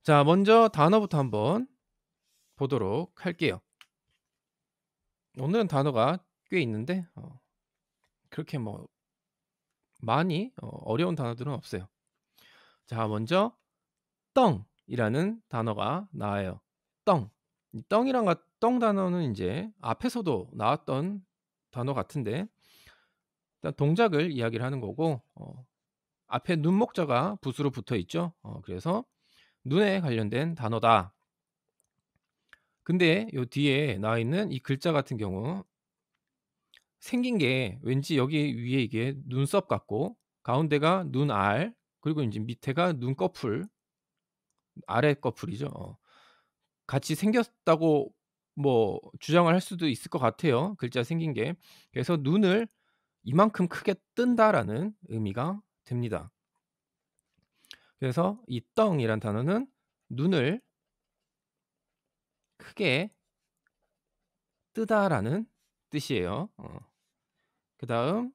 자, 먼저 단어부터 한번 보도록 할게요. 오늘은 단어가 꽤 있는데 그렇게 뭐 많이 어려운 단어들은 없어요. 자, 먼저 떵이라는 단어가 나와요. 떵. 이 떵 단어는 인제 앞에서도 나왔던 단어 같은데 일단 동작을 이야기를 하는 거고 앞에 눈 목자가 붓으로 붙어 있죠. 그래서 눈에 관련된 단어다. 근데 요 뒤에 나와 있는 이 글자 같은 경우 생긴 게 왠지 여기 위에 이게 눈썹 같고 가운데가 눈알 그리고 인제 밑에가 눈꺼풀 아래 꺼풀이죠. 같이 생겼다고 뭐 주장을 할 수도 있을 것 같아요, 글자 생긴 게. 그래서 '눈을 이만큼 크게 뜬다.'라는 의미가 됩니다. 그래서 이 떵이란 단어는 눈을 크게 뜨다라는 뜻이에요. 그다음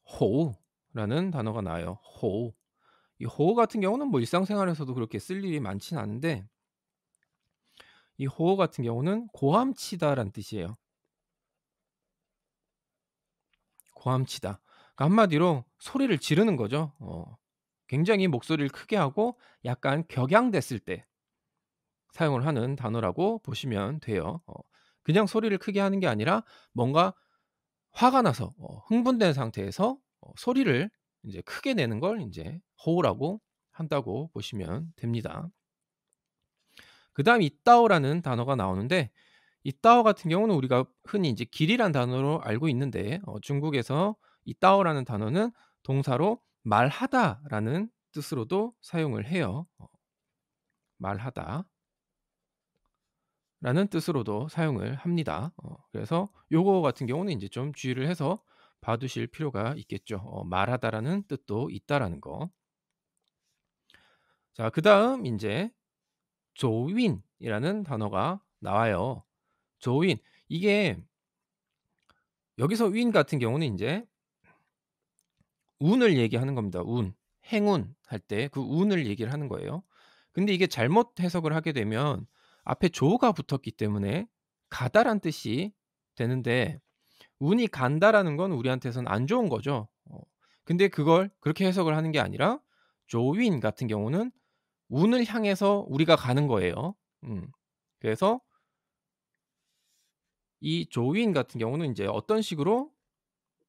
호우라는 단어가 나와요. 호우. 이 호우 같은 경우는 뭐 일상생활에서도 그렇게 쓸 일이 많지는 않은데 이 호우 같은 경우는 고함치다라는 뜻이에요. 고함치다. 그러니까 한마디로 소리를 지르는 거죠. 굉장히 목소리를 크게 하고 약간 격양됐을 때 사용을 하는 단어라고 보시면 돼요. 그냥 소리를 크게 하는 게 아니라 뭔가 화가 나서 흥분된 상태에서 소리를 인제 크게 내는 걸 인제 호우라고 한다고 보시면 됩니다. 그다음 이따오라는 단어가 나오는데 이따오 같은 경우는 우리가 흔히 이제 길이란 단어로 알고 있는데 중국에서 이따오라는 단어는 동사로 말하다라는 뜻으로도 사용을 해요. 말하다라는 뜻으로도 사용을 합니다. 그래서 요거 같은 경우는 인제 좀 주의를 해서 봐 두실 필요가 있겠죠. 말하다라는 뜻도 있다라는 거. 자, 그다음 인제 조윈이라는 단어가 나와요. 조윈. 이게 여기서 윈 같은 경우는 인제 운을 얘기하는 겁니다. 운. 행운 할 때 그 운을 얘기를 하는 거예요. 근데 이게 잘못 해석을 하게 되면 앞에 조가 붙었기 때문에 가다란 뜻이 되는데 운이 간다라는 건 우리한테선 안 좋은 거죠. 근데 그걸 그렇게 해석을 하는 게 아니라 조윈 같은 경우는 운을 향해서 우리가 가는 거예요. 음. 그래서 이 조윈 같은 경우는 인제 어떤 식으로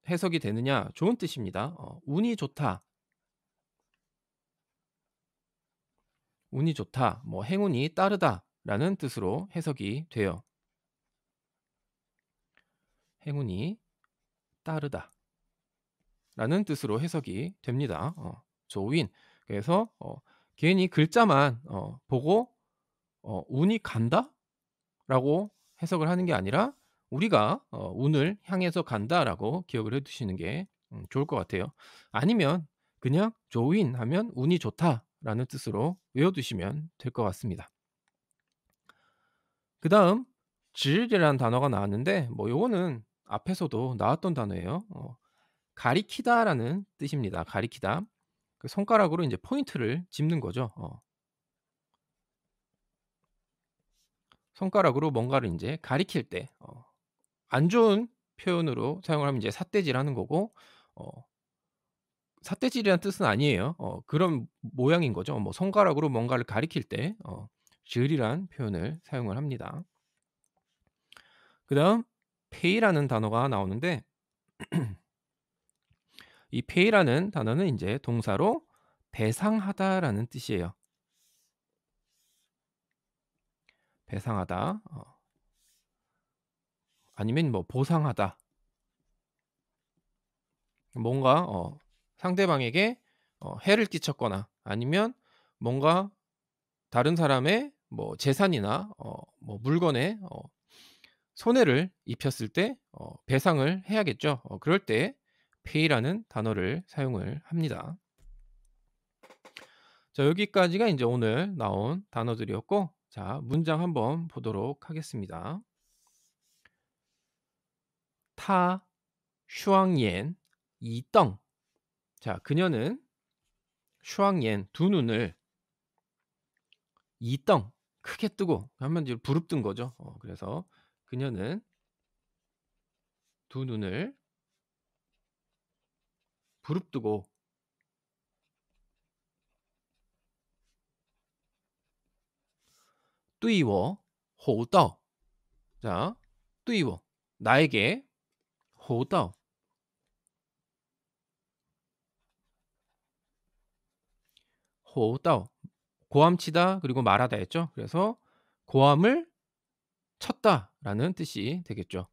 해석이 되느냐 좋은 뜻입니다. 운이 좋다. 운이 좋다. 뭐 행운이 따르다라는 뜻으로 해석이 돼요. 행운이 따르다라는 뜻으로 해석이 됩니다. 조윈. 그래서 괜히 글자만 보고 '운이 간다?'라고 해석을 하는 게 아니라 우리가 '운을 향해서 간다.'라고 기억을 해 두시는 게 좋을 것 같아요. 아니면 그냥 조윈 하면 '운이 좋다.'라는 뜻으로 외워 두시면 될 것 같습니다. 그다음 질이라는 단어가 나왔는데 뭐 요거는 앞에서도 나왔던 단어예요. 가리키다라는 뜻입니다. 가리키다. 그 손가락으로 인제 포인트를 짚는 거죠. 손가락으로 뭔가를 인제 가리킬 때 안 좋은 표현으로 사용을 하면 이제 삿대질하는 거고 어 삿대질이라는 뜻은 아니에요. 그런 모양인 거죠. 뭐 손가락으로 뭔가를 가리킬 때 질이란 표현을 사용을 합니다. 그다음 페이라는 단어가 나오는데 이 pay라는 단어는 인제 동사로 배상하다라는 뜻이에요. 배상하다 아니면 뭐 보상하다. 뭔가 상대방에게 해를 끼쳤거나 아니면 뭔가 다른 사람의 뭐 재산이나 뭐 물건에 손해를 입혔을 때 배상을 해야겠죠. 그럴 때 pay라는 단어를 사용을 합니다. 자, 여기까지가 인제 오늘 나온 단어들이었고 자, 문장 한번 보도록 하겠습니다. 타 슈앙옌 이떵. 자, 그녀는 슈앙옌 두 눈을 이덩 크게 뜨고 한마디로 부릅뜬 거죠. 그래서 그녀는 두 눈을 부릅뜨고 对我吼道. 자, 对我 나에게 吼道. 호다 고함치다 그리고 말하다 했죠. 그래서 고함을 쳤다라는 뜻이 되겠죠.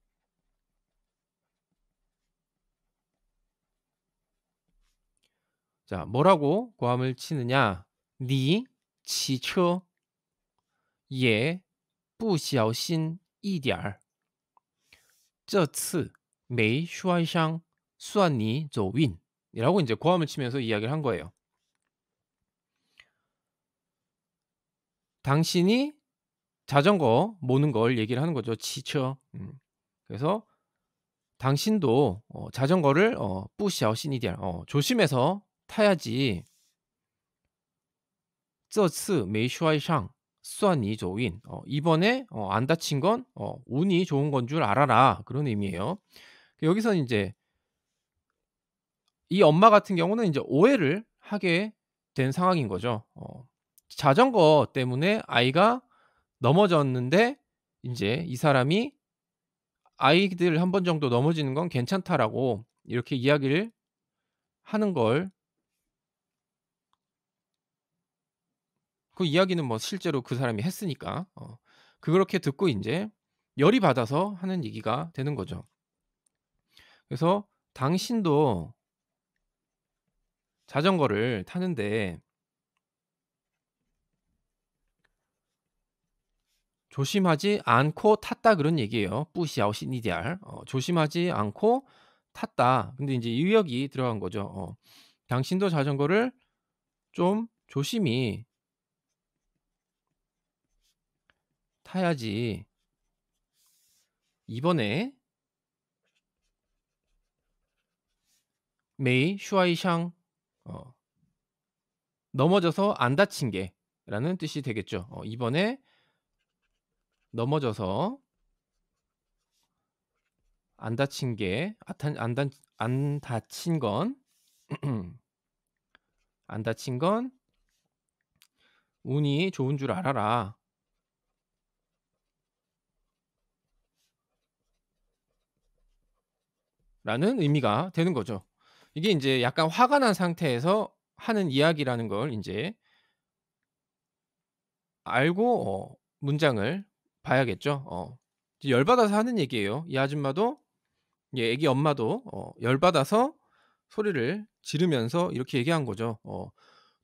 자, 뭐라고 고함을 치느냐? 니骑车 也不小心一点儿这次没摔伤算你走运 이라고 이제 고함을 치면서 이야기를 한 거예요. 당신이 자전거 모는 걸 얘기를 하는 거죠. 치처. 그래서 당신도 자전거를 不小心一点 조심해서 타야지. 这次没摔伤算你走运 이번에 안 다친 건 운이 좋은 건 줄 알아라. 그런 의미예요. 여기서 인제 이 엄마 같은 경우는 인제 오해를 하게 된 상황인 거죠. 자전거 때문에 아이가 넘어졌는데 인제 이 사람이 "아이들 한 번 정도 넘어지는 건 괜찮다."라고 이렇게 이야기를 하는 걸 그 이야기는 뭐 실제로 그 사람이 했으니까 그렇게 듣고 인제 열이 받아서 하는 얘기가 되는 거죠. 그래서 "당신도 자전거를 타는데" "조심하지 않고 탔다." 그런 얘기예요. 不小心一点 조심하지 않고 탔다. 근데 인제 의역이 들어간 거죠. "당신도 자전거를 좀 조심히" "타야지." "이번에" "没摔伤" 넘어져서 안 다친 게 라는 뜻이 되겠죠. 이번에 넘어져서 안 다친 게 안 다친 건 안 다친 건 운이 좋은 줄 알아라. 라는 의미가 되는 거죠. 이게 인제 약간 화가 난 상태에서 하는 이야기라는 걸 인제 알고 문장을 봐야겠죠. 이제 열받아서 하는 얘기예요. 이 아줌마도 이 애기 엄마도 열받아서 소리를 지르면서 이렇게 얘기한 거죠.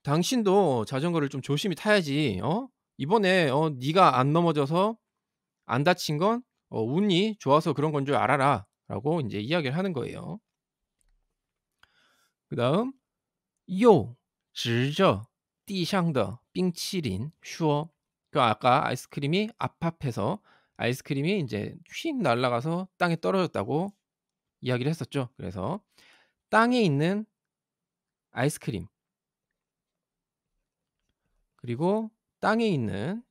"당신도 자전거를 좀 조심히 타야지. 이번에 네가 안 넘어져서 안 다친 건 운이 좋아서 그런 건 줄 알아라."라고 인제 이야기를 하는 거예요. 그다음 又指着地上的冰淇淋说그 아까 아이스크림이 앞앞에서 아이스크림이 인제 휙 날아가서 땅에 떨어졌다고 이야기를 했었죠. 그래서 땅에 있는 아이스크림 그리고 땅에 있는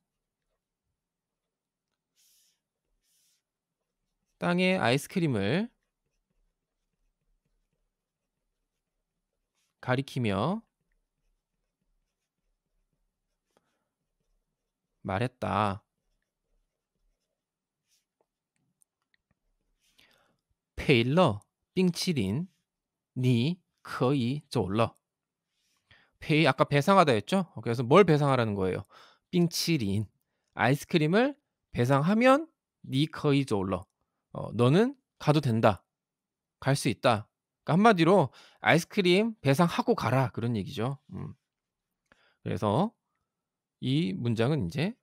땅에 아이스크림을 가리키며 말했다. 配了冰淇淋你可以走了. 페이 아까 배상하다 했죠? 그래서 뭘 배상하라는 거예요? 빙치린 아이스크림을 배상하면 니 커이 졸러 너는 가도 된다. 갈 수 있다. 그러니까 한마디로 아이스크림 배상하고 가라 그런 얘기죠. 그래서 이 문장은 인제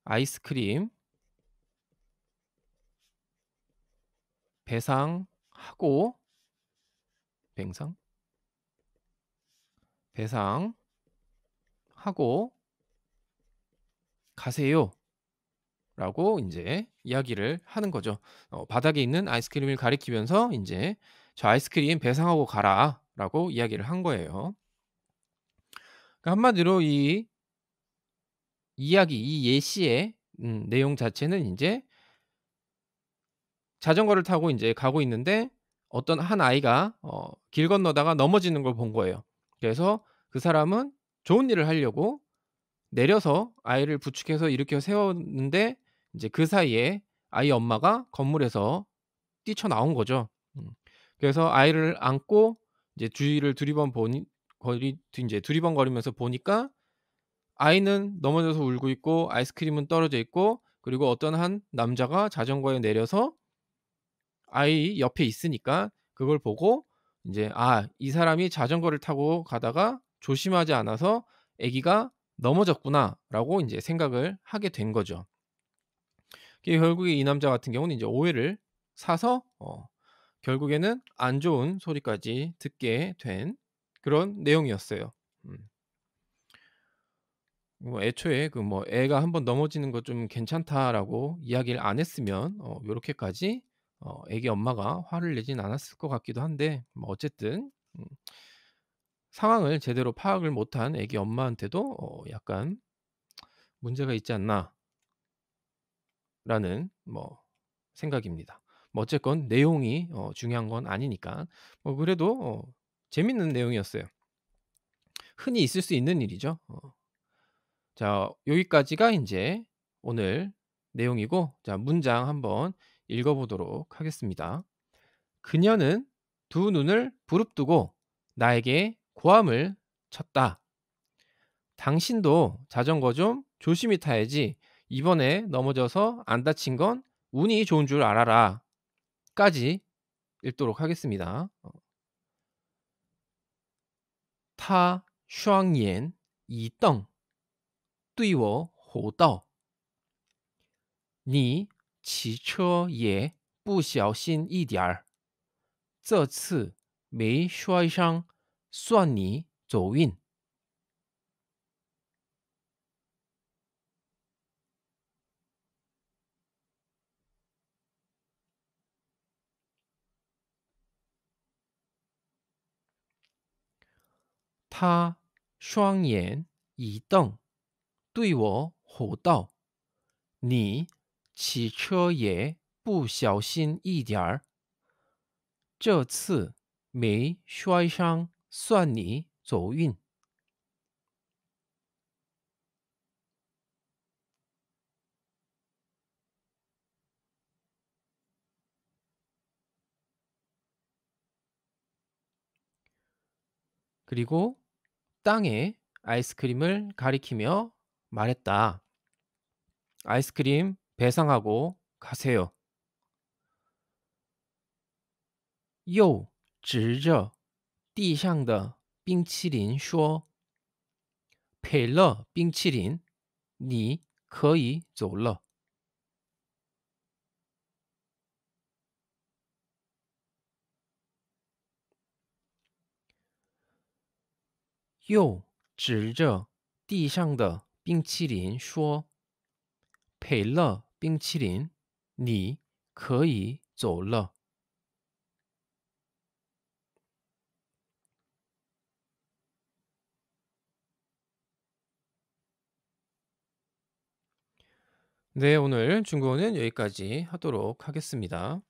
아이스크림 배상하고 뱅상 배상하고 가세요라고 인제 이야기를 하는 거죠. 바닥에 있는 아이스크림을 가리키면서 인제 "저 아이스크림 배상하고 가라."라고 이야기를 한 거예요. 그러니까 한마디로 이 이야기 이 예시의 내용 자체는 인제 자전거를 타고 인제 가고 있는데 어떤 한 아이가 길 건너다가 넘어지는 걸 본 거예요. 그래서 그 사람은 좋은 일을 하려고 내려서 아이를 부축해서 일으켜 세웠는데 인제 그 사이에 아이 엄마가 건물에서 뛰쳐나온 거죠. 음. 그래서 아이를 안고 이제 주위를 두리번 보니 거리 인제 두리번거리면서 보니까 아이는 넘어져서 울고 있고 아이스크림은 떨어져 있고 그리고 어떤 한 남자가 자전거에 내려서 아이 옆에 있으니까 그걸 보고 인제 '아 이 사람이 자전거를 타고 가다가 조심하지 않아서 아기가 넘어졌구나.'라고 인제 생각을 하게 된 거죠. 이게 결국에 이 남자 같은 경우는 인제 오해를 사서 결국에는 안 좋은 소리까지 듣게 된 그런 내용이었어요. 음. 뭐 애초에 그 뭐 "애가 한번 넘어지는 거 좀 괜찮다."라고 이야기를 안 했으면 요렇게까지 애기 엄마가 화를 내진 않았을 것 같기도 한데 뭐 어쨌든 상황을 제대로 파악을 못한 애기 엄마한테도 약간 '문제가 있지 않나.'라는 뭐 생각입니다. 뭐 어쨌건 내용이 중요한 건 아니니까. 그래도 재밌는 내용이었어요. 흔히 있을 수 있는 일이죠. 자 여기까지가 인제 오늘 내용이고 자 문장 한번 읽어 보도록 하겠습니다. "그녀는 두 눈을 부릅뜨고 나에게 고함을 쳤다. 당신도 자전거 좀 조심히 타야지. 이번에 넘어져서 안 다친 건 운이 좋은 줄 알아라." 까지 읽도록 하겠습니다. 他双眼一瞪，对我吼道：“你骑车也不小心一点儿，这次没摔伤，算你走运。”他双眼一瞪，对我吼道：“你骑车也不小心一点儿，这次没摔伤，算你走运。”그리고 땅에 아이스크림을 가리키며 말했다. "아이스크림 배상하고 가세요." 又指着地上的冰淇淋说：“赔了冰淇淋，你可以走了。”又指着地上的冰淇淋说：“赔了冰淇淋，你可以走了。”네, 오늘 중국어는 여기까지 하도록 하겠습니다.